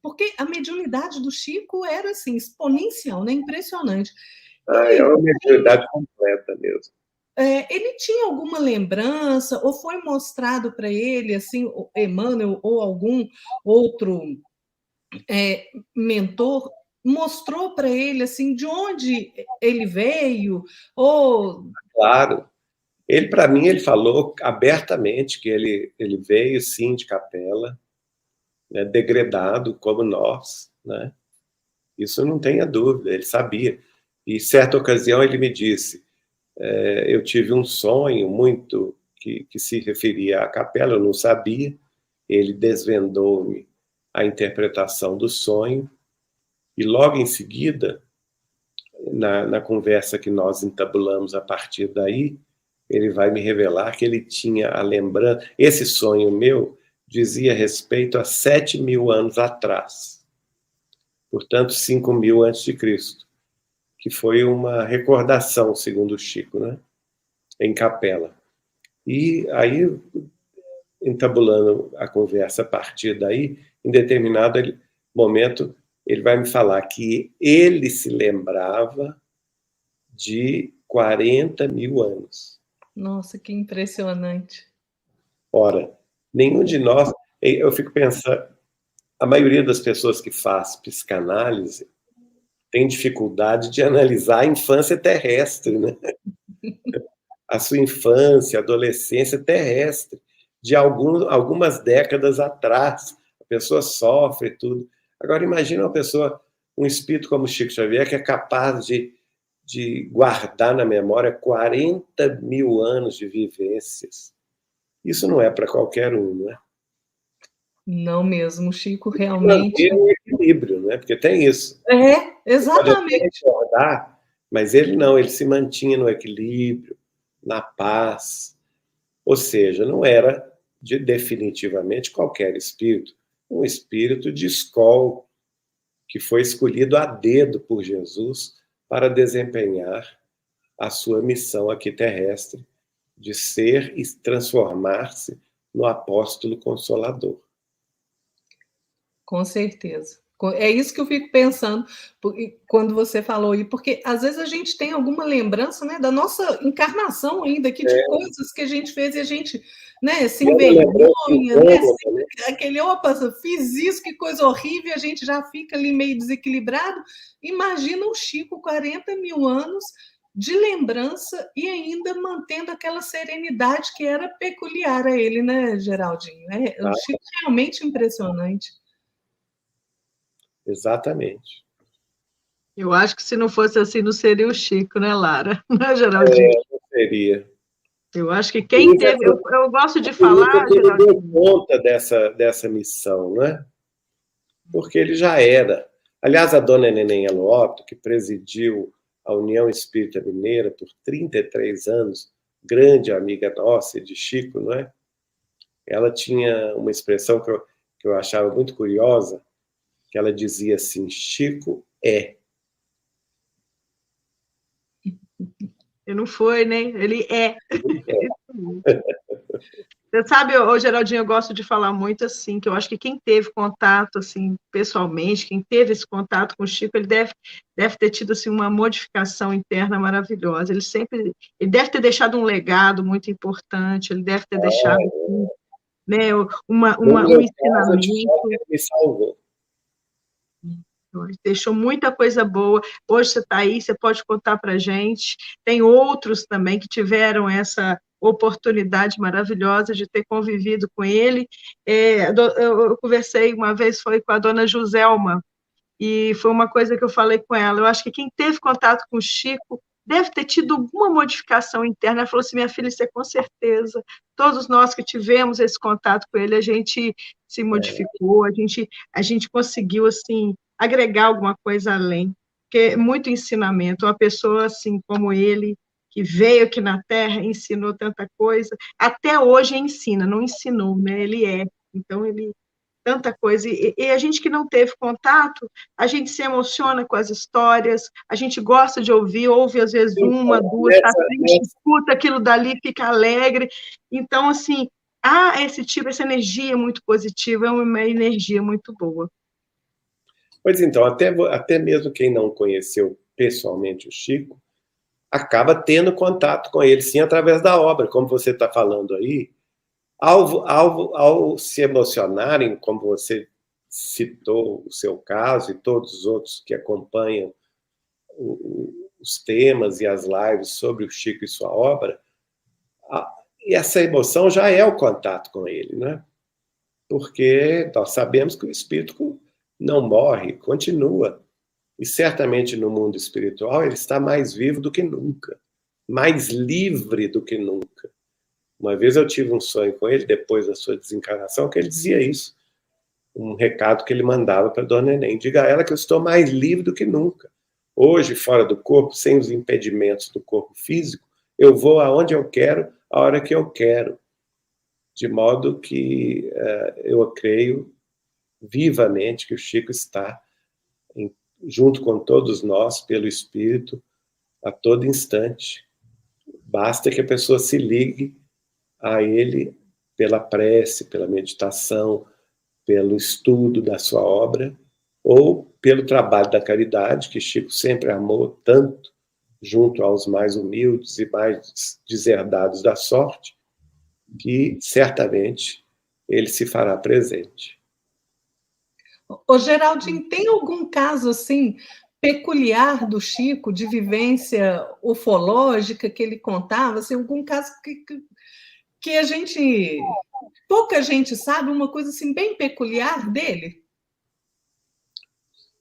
porque a mediunidade do Chico era assim, exponencial, né? Impressionante. É uma mediunidade completa mesmo. Ele tinha alguma lembrança, ou foi mostrado para ele, assim, Emmanuel ou algum outro mentor, mostrou para ele, assim, de onde ele veio, ou... Claro. Ele, para mim, ele falou abertamente que ele veio, sim, de capela, né, degradado como nós, né? Isso não tenha dúvida, ele sabia. E, certa ocasião, ele me disse, eu tive um sonho muito que se referia à capela, eu não sabia, ele desvendou-me a interpretação do sonho, e logo em seguida, na conversa que nós entabulamos a partir daí, ele vai me revelar que ele tinha a lembrança, esse sonho meu dizia respeito a 7.000 anos atrás, portanto 5.000 antes de Cristo, que foi uma recordação, segundo o Chico, né? Em capela. E aí, entabulando a conversa a partir daí, em determinado momento, ele vai me falar que ele se lembrava de 40.000 anos. Nossa, que impressionante. Ora, nenhum de nós... Eu fico pensando, a maioria das pessoas que faz psicanálise tem dificuldade de analisar a infância terrestre, né? A sua infância, adolescência terrestre, de algumas décadas atrás. A pessoa sofre tudo. Agora, imagina uma pessoa, um espírito como Chico Xavier, que é capaz de guardar na memória 40.000 anos de vivências. Isso não é para qualquer um, não é? Não mesmo, Chico realmente... Manter o equilíbrio, né? Porque tem isso. Exatamente. Pode recordar, mas ele não, ele se mantinha no equilíbrio, na paz. Ou seja, não era definitivamente qualquer espírito, um espírito de escola que foi escolhido a dedo por Jesus para desempenhar a sua missão aqui terrestre, de ser e transformar-se no apóstolo consolador. Com certeza. É isso que eu fico pensando quando você falou aí, porque às vezes a gente tem alguma lembrança, né, da nossa encarnação ainda, aqui, de coisas que a gente fez e a gente, né, se envergonha, né, aquele, opa, fiz isso, que coisa horrível, a gente já fica ali meio desequilibrado. Imagina o Chico, 40.000 anos de lembrança e ainda mantendo aquela serenidade que era peculiar a ele, né, Geraldinho? O Chico é realmente impressionante. Exatamente. Eu acho que se não fosse assim, não seria o Chico, né, Lara? Não, Geraldinho? Não seria. Eu acho que quem teve... Eu gosto de falar, Geraldinho, deu conta dessa missão, né? Porque ele já era. Aliás, a dona Neném Aloto, que presidiu a União Espírita Mineira por 33 anos, grande amiga nossa de Chico, não é? Ela tinha uma expressão que eu achava muito curiosa, que ela dizia assim, Chico é. Ele não foi, né? Ele é. Você sabe, ô, Geraldinho, eu gosto de falar muito assim, que eu acho que quem teve contato, assim, pessoalmente, quem teve esse contato com o Chico, ele deve ter tido, assim, uma modificação interna maravilhosa. Ele deve ter deixado um legado muito importante, ele deve ter deixado, assim, né, um ensinamento. Ele me salvou. Deixou muita coisa boa. Hoje você está aí, você pode contar para a gente. Tem outros também que tiveram essa oportunidade maravilhosa de ter convivido com ele. Eu conversei uma vez, foi com a dona Joselma, e foi uma coisa que eu falei com ela. Eu acho que quem teve contato com o Chico deve ter tido alguma modificação interna. Ela falou assim, minha filha, isso é com certeza. Todos nós que tivemos esse contato com ele, a gente se modificou, a gente conseguiu, assim, agregar alguma coisa além, porque é muito ensinamento. Uma pessoa assim como ele, que veio aqui na Terra, ensinou tanta coisa, até hoje ensina, não ensinou, né? Ele é. Então, ele tanta coisa, e a gente que não teve contato, a gente se emociona com as histórias, a gente gosta de ouvir, ouve às vezes uma, duas, está triste, escuta aquilo dali, fica alegre, então, assim, esse tipo, essa energia muito positiva, é uma energia muito boa. Pois então, até mesmo quem não conheceu pessoalmente o Chico, acaba tendo contato com ele, sim, através da obra, como você está falando aí, ao se emocionarem, como você citou o seu caso e todos os outros que acompanham os temas e as lives sobre o Chico e sua obra, e essa emoção já é o contato com ele, né? Porque nós sabemos que o espírito não morre, continua. E certamente no mundo espiritual ele está mais vivo do que nunca, mais livre do que nunca. Uma vez eu tive um sonho com ele, depois da sua desencarnação, que ele dizia isso. Um recado que ele mandava para Dona Neném. Diga a ela que eu estou mais livre do que nunca. Hoje, fora do corpo, sem os impedimentos do corpo físico, eu vou aonde eu quero, a hora que eu quero. De modo que eu creio vivamente que o Chico está junto com todos nós, pelo Espírito, a todo instante. Basta que a pessoa se ligue a ele pela prece, pela meditação, pelo estudo da sua obra, ou pelo trabalho da caridade, que Chico sempre amou tanto, junto aos mais humildes e mais deserdados da sorte, que certamente ele se fará presente. Ô, Geraldinho, tem algum caso assim peculiar do Chico, de vivência ufológica que ele contava? Assim, algum caso que a gente, pouca gente sabe, uma coisa assim bem peculiar dele?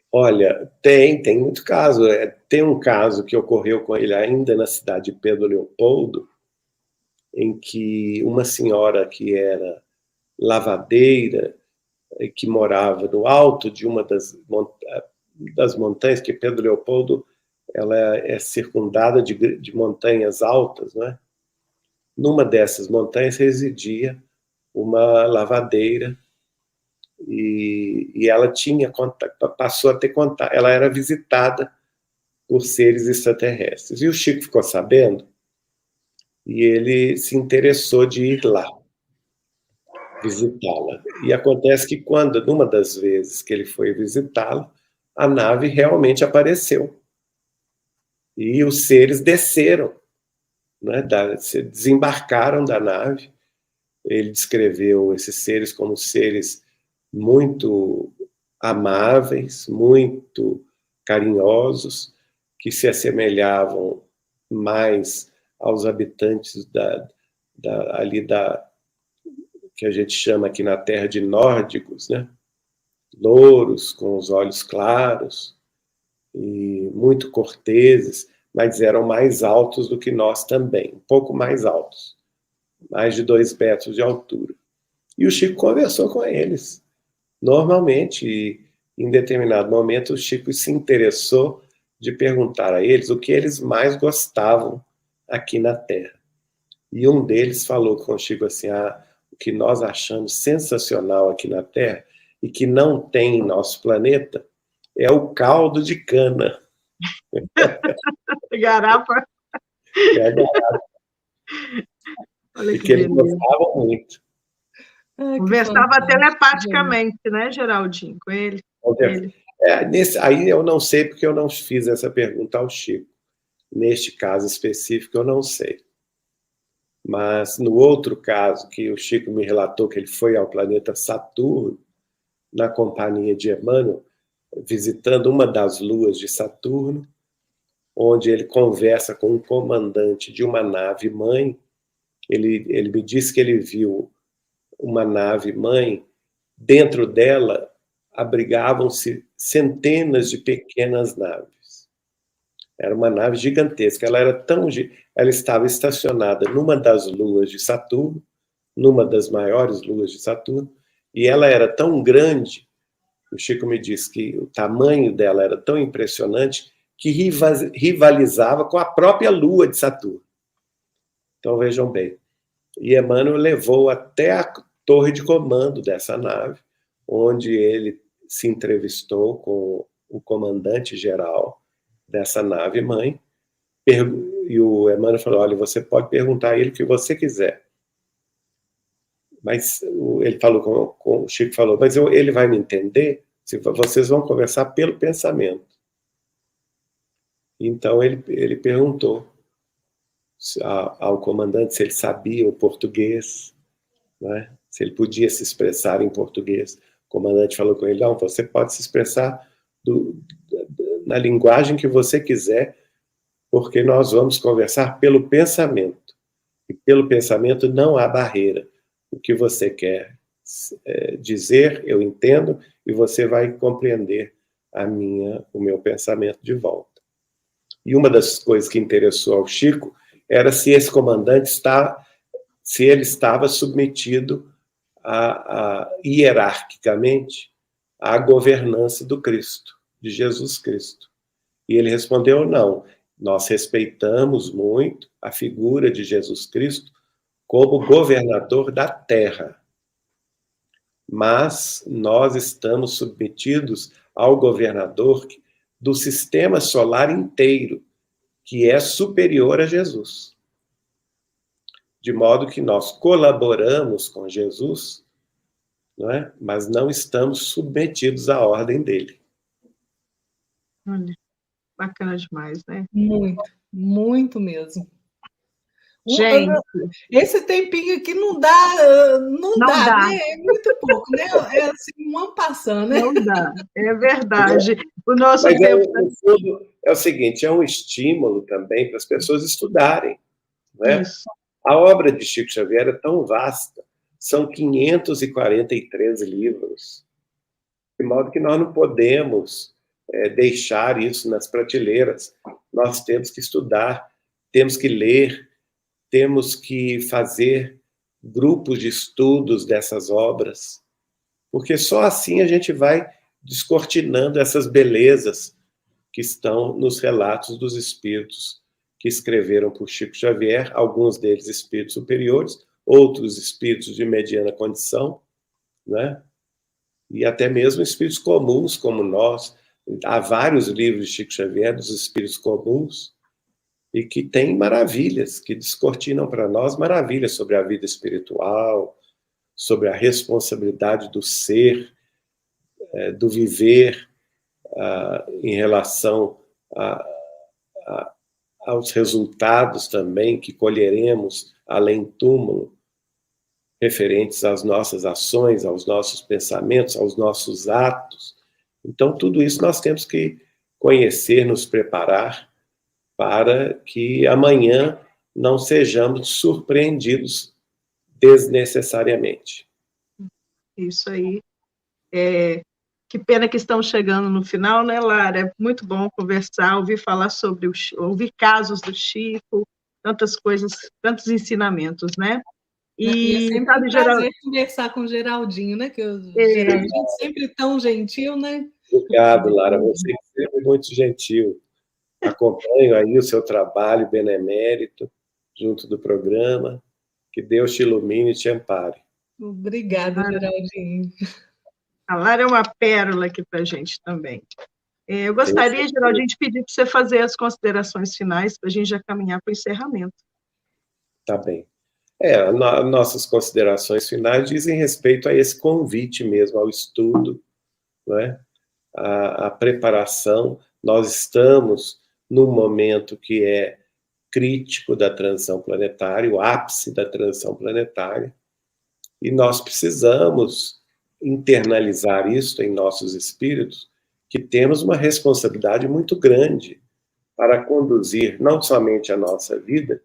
Olha, tem muito caso. Tem um caso que ocorreu com ele ainda na cidade de Pedro Leopoldo, em que uma senhora que era lavadeira, que morava no alto de uma das montanhas, que Pedro Leopoldo ela é circundada de montanhas altas, né? Numa dessas montanhas residia uma lavadeira e ela passou a ter contato, ela era visitada por seres extraterrestres. E o Chico ficou sabendo e ele se interessou de ir lá visitá-la. E acontece que numa das vezes que ele foi visitá-la, a nave realmente apareceu. E os seres desceram, né, desembarcaram da nave. Ele descreveu esses seres como seres muito amáveis, muito carinhosos, que se assemelhavam mais aos habitantes que a gente chama aqui na Terra de nórdicos, né? Louros, com os olhos claros, e muito corteses, mas eram mais altos do que nós também, um pouco mais altos, mais de 2 metros de altura. E o Chico conversou com eles, normalmente, e em determinado momento o Chico se interessou de perguntar a eles o que eles mais gostavam aqui na Terra. E um deles falou com o Chico assim, o que nós achamos sensacional aqui na Terra e que não tem em nosso planeta é o caldo de cana. Garapa. É a garapa. Olha e que eles gostavam muito. Conversava telepaticamente, né, Geraldinho, com ele. Aí eu não sei, porque eu não fiz essa pergunta ao Chico. Neste caso específico, eu não sei. Mas no outro caso, que o Chico me relatou que ele foi ao planeta Saturno, na companhia de Emmanuel, visitando uma das luas de Saturno, onde ele conversa com um comandante de uma nave-mãe. Ele me disse que ele viu uma nave-mãe, dentro dela abrigavam-se centenas de pequenas naves. Era uma nave gigantesca. Ela estava estacionada numa das luas de Saturno, numa das maiores luas de Saturno, e ela era tão grande, o Chico me disse que o tamanho dela era tão impressionante que rivalizava com a própria lua de Saturno. Então vejam bem. E Emmanuel levou até a torre de comando dessa nave, onde ele se entrevistou com o comandante-geral dessa nave-mãe, e o Emmanuel falou, olha, você pode perguntar a ele o que você quiser. Mas ele falou, o Chico falou, mas ele vai me entender? Se vocês vão conversar pelo pensamento. Então ele perguntou ao comandante se ele sabia o português, né? Se ele podia se expressar em português. O comandante falou com ele, não, você pode se expressar na linguagem que você quiser, porque nós vamos conversar pelo pensamento. E pelo pensamento não há barreira. O que você quer dizer, eu entendo, e você vai compreender o meu pensamento de volta. E uma das coisas que interessou ao Chico era se esse comandante se ele estava submetido hierarquicamente à governança do Cristo, de Jesus Cristo. E ele respondeu, não, nós respeitamos muito a figura de Jesus Cristo como governador da terra, mas nós estamos submetidos ao governador do sistema solar inteiro, que é superior a Jesus. De modo que nós colaboramos com Jesus, não é? Mas não estamos submetidos à ordem dele. Olha, bacana demais, né? Muito, muito mesmo. Gente, esse tempinho aqui não dá, né? É muito pouco, né? É assim, um ano passando, né? Não dá, é verdade. O nosso Mas tempo... no fundo, é o seguinte, é um estímulo também para as pessoas estudarem, né? Isso. A obra de Chico Xavier é tão vasta, são 543 livros, de modo que nós não podemos deixar isso nas prateleiras. Nós temos que estudar, temos que ler, temos que fazer grupos de estudos dessas obras, porque só assim a gente vai descortinando essas belezas que estão nos relatos dos espíritos que escreveram por Chico Xavier, alguns deles espíritos superiores, outros espíritos de mediana condição, né? E até mesmo espíritos comuns como nós. Há vários livros de Chico Xavier dos espíritos comuns e que têm maravilhas, que descortinam para nós maravilhas sobre a vida espiritual, sobre a responsabilidade do ser, do viver, em relação aos resultados também que colheremos além túmulo, referentes às nossas ações, aos nossos pensamentos, aos nossos atos. Então, tudo isso nós temos que conhecer, nos preparar para que amanhã não sejamos surpreendidos desnecessariamente. Isso aí. Que pena que estão chegando no final, né, Lara? É muito bom conversar, ouvir falar sobre ouvir casos do Chico, tantas coisas, tantos ensinamentos, né? E é sempre sabe, um prazer conversar com o Geraldinho, né? Que o Geraldinho é sempre tão gentil, né? Obrigado, Lara. Você é sempre muito gentil. Acompanho aí o seu trabalho benemérito junto do programa. Que Deus te ilumine e te ampare. Obrigada, Geraldinho. A Lara é uma pérola aqui para a gente também. Eu gostaria, Geraldinho, de pedir para você fazer as considerações finais, para a gente já caminhar para o encerramento. Tá bem. Nossas considerações finais dizem respeito a esse convite mesmo, ao estudo, não é? A preparação. Nós estamos num momento que é crítico da transição planetária, o ápice da transição planetária, e nós precisamos internalizar isso em nossos espíritos, que temos uma responsabilidade muito grande para conduzir não somente a nossa vida,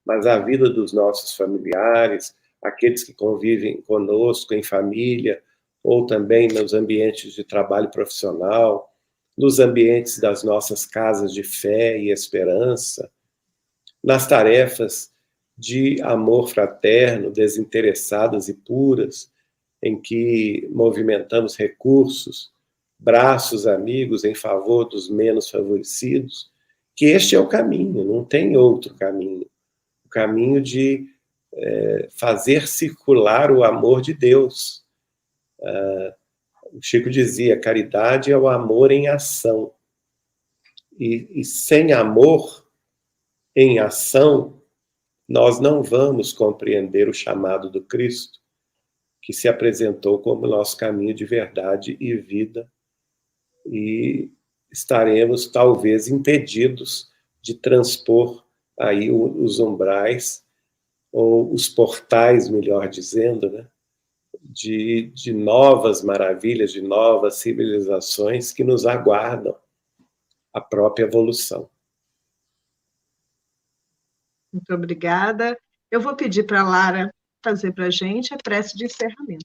mas a vida dos nossos familiares, aqueles que convivem conosco em família, ou também nos ambientes de trabalho profissional, nos ambientes das nossas casas de fé e esperança, nas tarefas de amor fraterno, desinteressadas e puras, em que movimentamos recursos, braços amigos em favor dos menos favorecidos, que este é o caminho, não tem outro caminho. O caminho de fazer circular o amor de Deus. O Chico dizia, caridade é o amor em ação. E sem amor em ação, nós não vamos compreender o chamado do Cristo, que se apresentou como nosso caminho de verdade e vida, e estaremos talvez impedidos de transpor aí os umbrais, ou os portais, melhor dizendo, né, de novas maravilhas, de novas civilizações que nos aguardam a própria evolução. Muito obrigada. Eu vou pedir para a Lara fazer para a gente a prece de encerramento.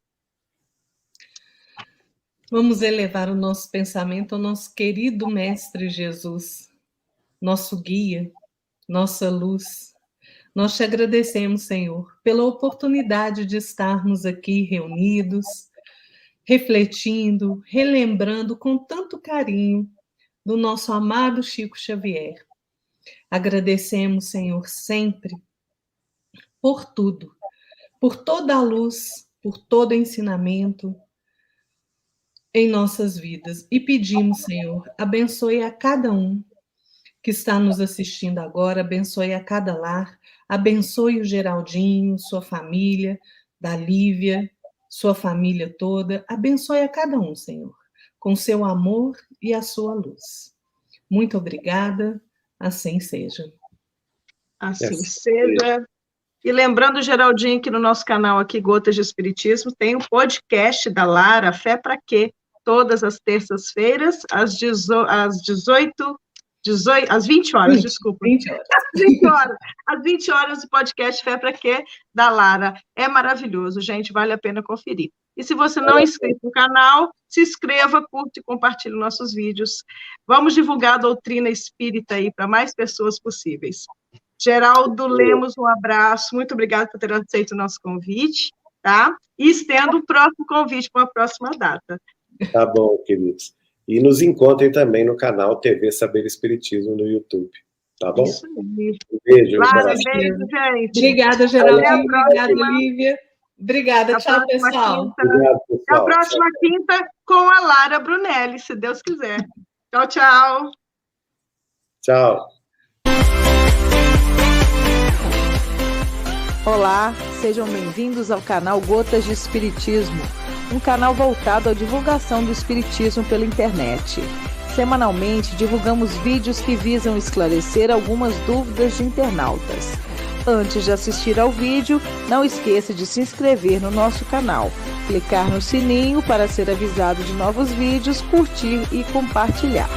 Vamos elevar o nosso pensamento ao nosso querido Mestre Jesus, nosso guia, nossa luz. Nós te agradecemos, Senhor, pela oportunidade de estarmos aqui reunidos, refletindo, relembrando com tanto carinho do nosso amado Chico Xavier. Agradecemos, Senhor, sempre por tudo, por toda a luz, por todo ensinamento em nossas vidas. E pedimos, Senhor, abençoe a cada um que está nos assistindo agora, abençoe a cada lar, abençoe o Geraldinho, sua família, da Lívia, sua família toda, abençoe a cada um, Senhor, com seu amor e a sua luz. Muito obrigada, assim seja. Assim seja. E lembrando, Geraldinho, que no nosso canal aqui, Gotas de Espiritismo, tem um podcast da Lara, Fé Pra Quê? Todas as terças-feiras, às 20 horas, desculpa. 20 horas. Às 20 horas, o podcast Fé Pra Quê? Da Lara. É maravilhoso, gente, vale a pena conferir. E se você não é inscrito no canal, se inscreva, curta e compartilhe nossos vídeos. Vamos divulgar a doutrina espírita aí para mais pessoas possíveis. Geraldo Lemos, um abraço, muito obrigada por ter aceito o nosso convite, tá? E estendo o próximo convite para uma próxima data. Tá bom, queridos. E nos encontrem também no canal TV Saber Espiritismo no YouTube, tá bom? Isso aí. Um beijo. Claro, beijo, gente. Obrigada, Geraldinho. Obrigada, Lívia. Obrigada, tchau, pessoal. Obrigado, pessoal. Até a próxima quinta com a Lara Brunelli, se Deus quiser. Tchau, tchau. Tchau. Olá, sejam bem-vindos ao canal Gotas de Espiritismo, um canal voltado à divulgação do espiritismo pela internet. Semanalmente, divulgamos vídeos que visam esclarecer algumas dúvidas de internautas. Antes de assistir ao vídeo, não esqueça de se inscrever no nosso canal, clicar no sininho para ser avisado de novos vídeos, curtir e compartilhar.